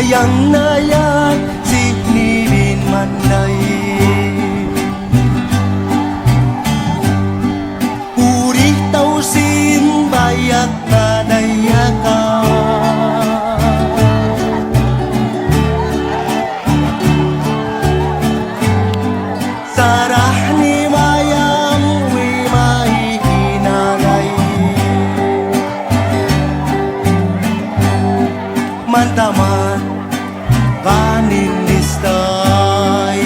Mayang nayak si nilin manday Purih tausin bayak nadayaka Sarah ni mayang wimay hinalay Mantaman kanin listay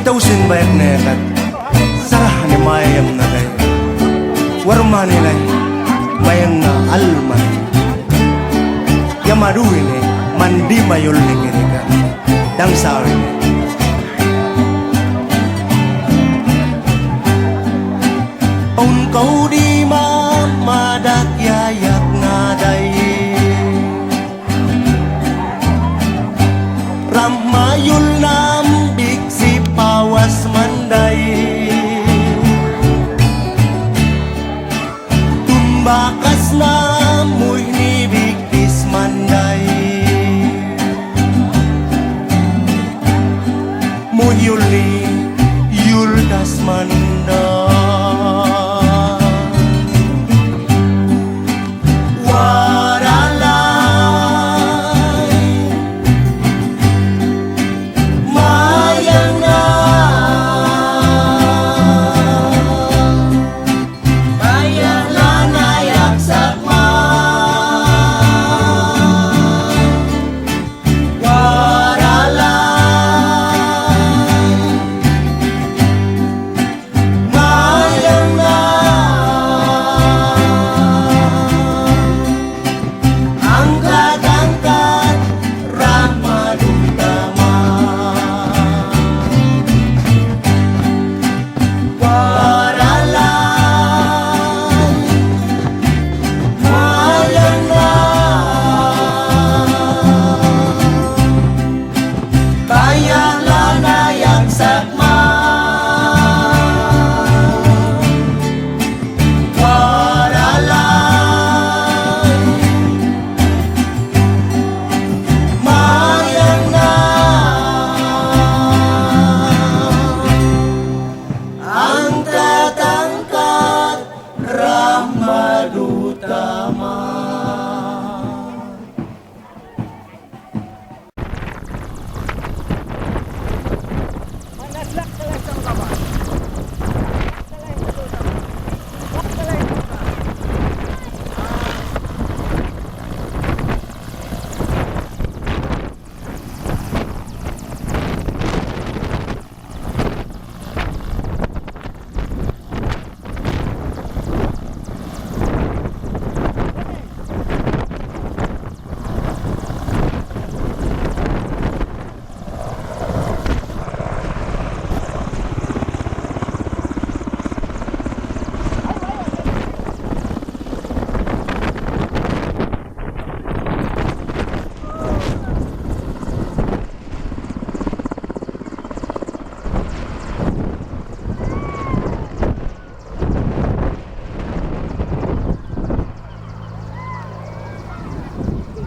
Tausin bayak nekat sarah ni mayam na kay warma nilay mayang na alman yamaruin mandi mayol ni kirika dang sawin on kau di madak yayak naday ramayul nam pawas manday tumbakas na muy ni bigtis manday muy yuli